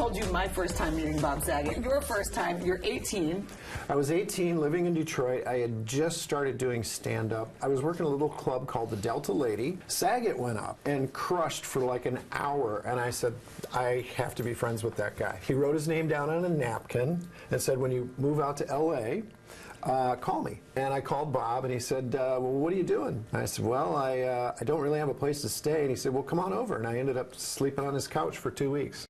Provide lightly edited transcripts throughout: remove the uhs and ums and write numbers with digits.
told you my first time meeting Bob Saget. Your first time, you're 18. I was 18, living in Detroit. I had just started doing stand-up. I was working at a little club called the Delta Lady. Saget went up and crushed for like an hour, and I said, I have to be friends with that guy. He wrote his name down on a napkin and said, when you move out to L.A., call me. And I called Bob, and he said, well, what are you doing? And I said, well, I don't really have a place to stay. And he said, well, come on over. And I ended up sleeping on his couch for 2 weeks.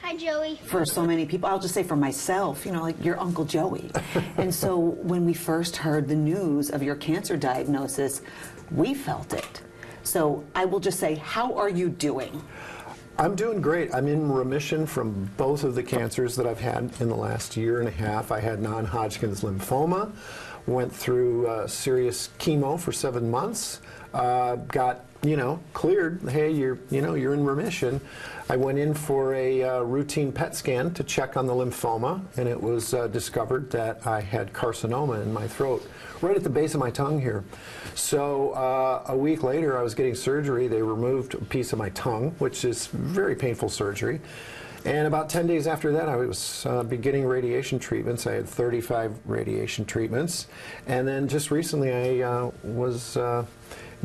Hi, Joey. For so many people, I'll just say for myself, you know, like your Uncle Joey. And so when we first heard the news of your cancer diagnosis, we felt it. So I will just say, how are you doing? I'm doing great. I'm in remission from both of the cancers that I've had in the last year and a half. I had non-Hodgkin's lymphoma, went through serious chemo for 7 months, got, cleared. Hey, you're in remission. I went in for a routine PET scan to check on the lymphoma, and it was discovered that I had carcinoma in my throat, right at the base of my tongue here. So a week later, I was getting surgery. They removed a piece of my tongue, which is very painful surgery. And about 10 days after that, I was beginning radiation treatments. I had 35 radiation treatments. And then just recently, I was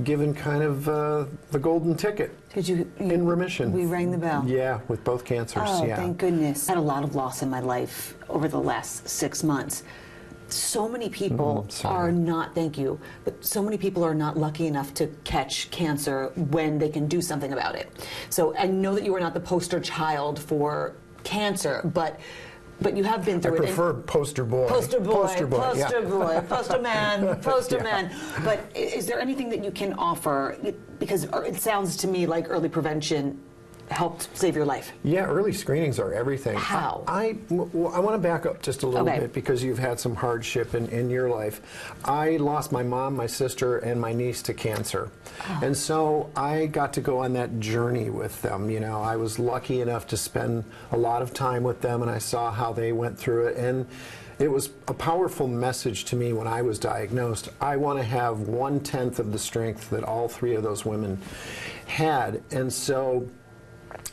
given kind of the golden ticket. Did you in remission. We rang the bell. Yeah, with both cancers. Oh, yeah. Thank goodness. I had a lot of loss in my life over the last 6 months. So many people are not, thank you, but so many people are not lucky enough to catch cancer when they can do something about it. So I know that you are not the poster child for cancer, but you have been through it. I prefer poster boy. Poster boy, poster boy, poster boy, poster man, poster man. But is there anything that you can offer? Because it sounds to me like early prevention helped save your life. Yeah, early screenings are everything. How? I want to back up just a little bit because you've had some hardship in your life. I lost my mom, my sister, and my niece to cancer. Oh. And so I got to go on that journey with them. I was lucky enough to spend a lot of time with them, and I saw how they went through it. And it was a powerful message to me when I was diagnosed. I want to have 1/10 of the strength that all three of those women had. And so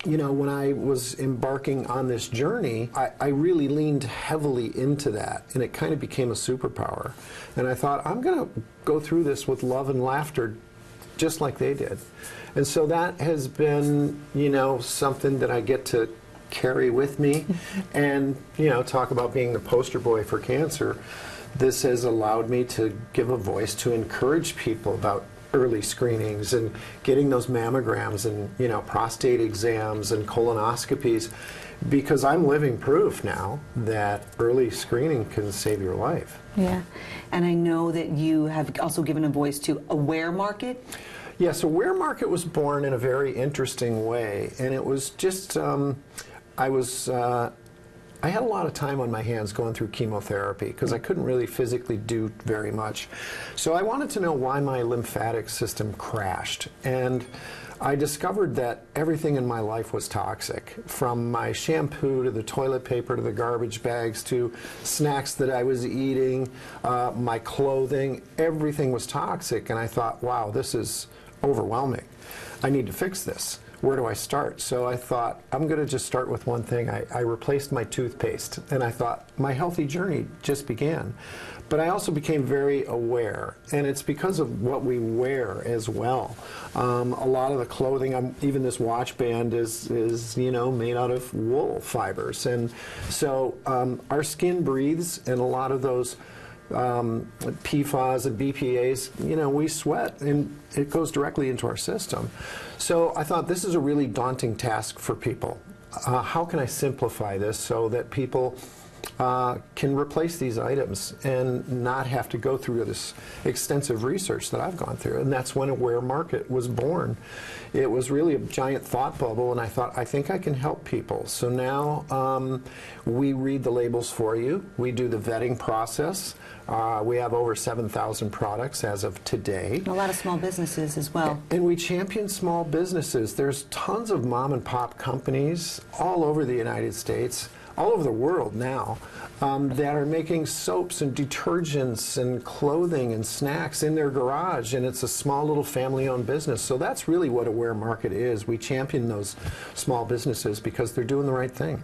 when I was embarking on this journey, I really leaned heavily into that, and it kind of became a superpower. And I thought, I'm going to go through this with love and laughter just like they did. And so that has been, something that I get to carry with me and, talk about being the poster boy for cancer. This has allowed me to give a voice to encourage people about early screenings and getting those mammograms and prostate exams and colonoscopies, because I'm living proof now that early screening can save your life. Yeah, and I know that you have also given a voice to Aware Market. Yeah, so Aware Market was born in a very interesting way, and it was just I had a lot of time on my hands going through chemotherapy because I couldn't really physically do very much. So I wanted to know why my lymphatic system crashed. And I discovered that everything in my life was toxic, from my shampoo to the toilet paper to the garbage bags to snacks that I was eating, my clothing, everything was toxic. And I thought, wow, this is overwhelming. I need to fix this. Where do I start? So I thought, I'm going to just start with one thing. I replaced my toothpaste, and I thought my healthy journey just began. But I also became very aware, and it's because of what we wear as well. A lot of the clothing, even this watch band is made out of wool fibers, and so our skin breathes, and a lot of those PFAS and BPAs, we sweat, and it goes directly into our system. So I thought this is a really daunting task for people. How can I simplify this so that people can replace these items and not have to go through this extensive research that I've gone through? And that's when Aware Market was born. It was really a giant thought bubble, and I thought, I think I can help people. So now we read the labels for you. We do the vetting process. We have over 7,000 products as of today. A lot of small businesses as well. And we champion small businesses. There's tons of mom and pop companies all over the United States. all over the world now that are making soaps and detergents and clothing and snacks in their garage, and it's a small little family-owned business. So that's really what Aware Market is. We champion those small businesses because they're doing the right thing.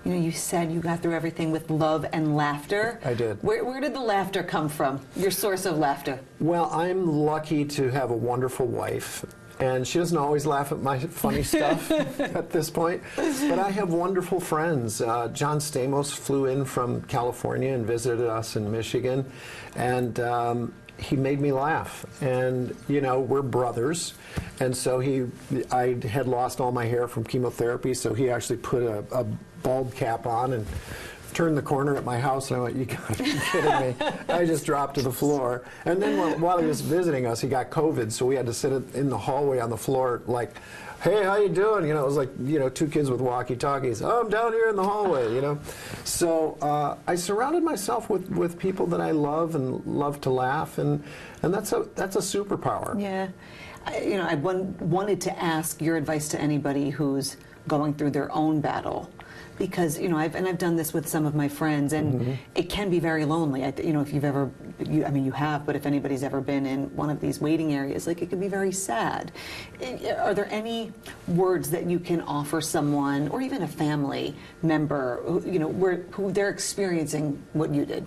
You know, you said you got through everything with love and laughter. I did. Where did the laughter come from? Your source of laughter? Well, I'm lucky to have a wonderful wife. And she doesn't always laugh at my funny stuff at this point. But I have wonderful friends. John Stamos flew in from California and visited us in Michigan. And he made me laugh. And, you know, we're brothers. And so I had lost all my hair from chemotherapy, so he actually put a bald cap on and turned the corner at my house, and I went, you gotta be kidding me. I just dropped to the floor. And then while he was visiting us, he got COVID, so we had to sit in the hallway on the floor like, hey, how you doing? You know, it was like, you know, two kids with walkie-talkies. Oh, I'm down here in the hallway, you know. So I surrounded myself with people that I love and love to laugh, and that's a superpower. Yeah. You know, I wanted to ask your advice to anybody who's going through their own battle. Because, you know, I've done this with some of my friends, and it can be very lonely. You know, if you've ever, I mean, you have, but if anybody's ever been in one of these waiting areas, like, it can be very sad. Are there any words that you can offer someone, or even a family member, who, you know, who they're experiencing what you did?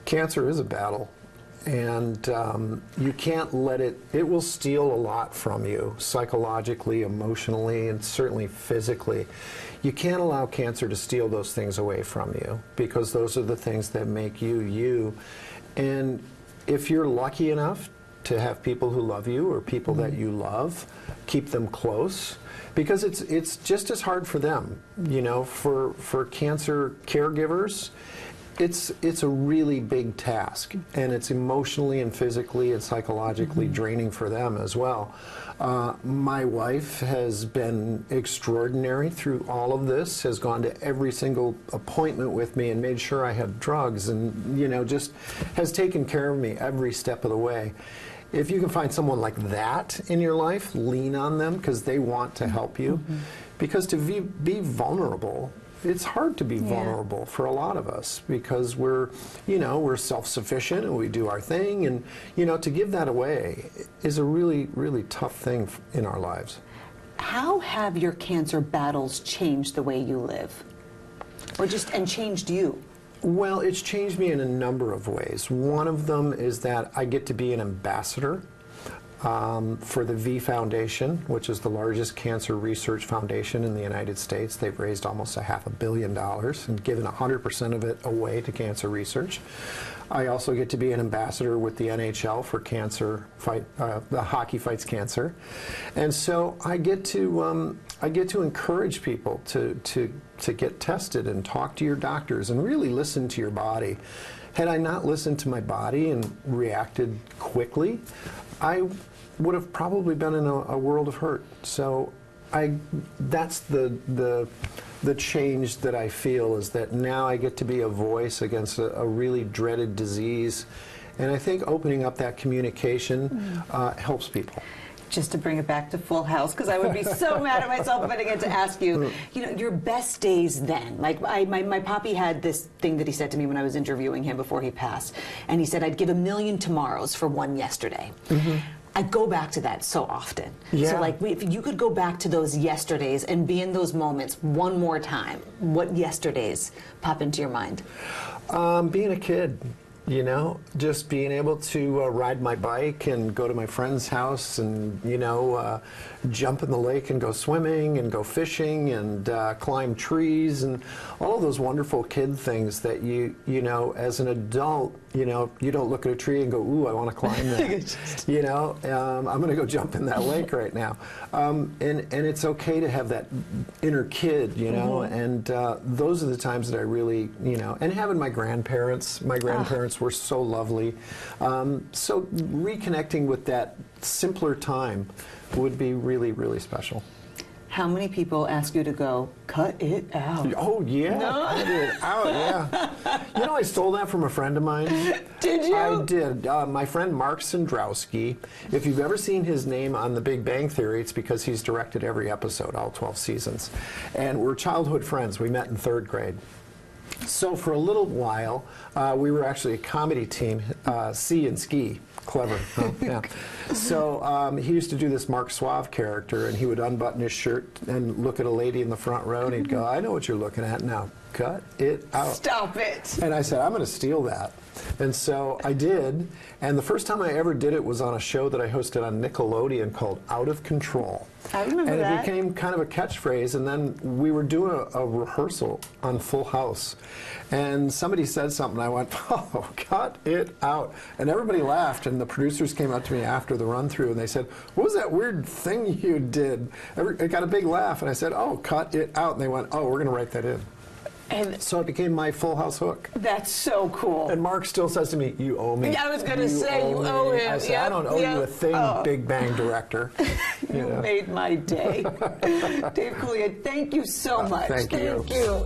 Cancer is a battle. And you can't let it will steal a lot from you, psychologically, emotionally, and certainly physically. You can't allow cancer to steal those things away from you, because those are the things that make you, you. And if you're lucky enough to have people who love you, or people that you love, keep them close, because it's just as hard for them. You know, for cancer caregivers, it's a really big task, and it's emotionally and physically and psychologically draining for them as well. My wife has been extraordinary through all of this, has gone to every single appointment with me and made sure I had drugs, and, you know, just has taken care of me every step of the way. If you can find someone like that in your life, lean on them, because they want to help you. Because to be vulnerable, it's hard to be vulnerable for a lot of us, because we're self-sufficient and we do our thing, and, you know, to give that away is a really, really tough thing in our lives. How have your cancer battles changed the way you live, and changed you? Well, it's changed me in a number of ways. One of them is that I get to be an ambassador for the V Foundation, which is the largest cancer research foundation in the United States. They've raised almost $500 million and given 100% of it away to cancer research. I also get to be an ambassador with the NHL for cancer fight, the Hockey Fights Cancer, and so I get to encourage people to get tested and talk to your doctors and really listen to your body. Had I not listened to my body and reacted quickly, I would have probably been in a world of hurt. So that's the change that I feel, is that now I get to be a voice against a really dreaded disease. And I think opening up that communication helps people. Just to bring it back to Full House, because I would be so mad at myself if I didn't get to ask you, you know, your best days then. Like, my poppy had this thing that he said to me when I was interviewing him before he passed, and he said, I'd give 1,000,000 tomorrows for one yesterday. I go back to that so often. Yeah. So, like, if you could go back to those yesterdays and be in those moments one more time, what yesterdays pop into your mind? Being a kid. You know, just being able to ride my bike and go to my friend's house and, you know, jump in the lake and go swimming and go fishing and climb trees and all of those wonderful kid things that you know, as an adult, you know, you don't look at a tree and go, ooh, I want to climb that. You know, I'm going to go jump in that lake right now. And it's okay to have that inner kid, you know, and those are the times that I really, you know, and having my grandparents were so lovely. So reconnecting with that simpler time would be really, really special. How many people ask you to go, cut it out? Oh, yeah. No? Cut it out, yeah. You know, I stole that from a friend of mine. Did you? I did. My friend Mark Sandrowski, if you've ever seen his name on The Big Bang Theory, it's because he's directed every episode, all 12 seasons. And we're childhood friends. We met in 3rd grade. So for a little while, we were actually a comedy team, See and Ski. Clever, huh? Yeah. So he used to do this Mark Suave character, and he would unbutton his shirt and look at a lady in the front row, and he'd go, "I know what you're looking at now. Cut it out." Stop it. And I said, "I'm going to steal that." And so I did, and the first time I ever did it was on a show that I hosted on Nickelodeon called Out of Control. I remember and that. And it became kind of a catchphrase, and then we were doing a rehearsal on Full House, and somebody said something, and I went, "Oh, cut it out." And everybody laughed, and the producers came up to me after the run-through, and they said, "What was that weird thing you did?" It got a big laugh, and I said, "Oh, cut it out." And they went, "Oh, we're going to write that in." And so it became my Full House hook. That's so cool. And Mark still says to me, "You owe me." I was going to say, you owe him. I said, "I don't owe you a thing, Big Bang director." You made my day. Dave Coulier, thank you so much. Thank you. Thank you.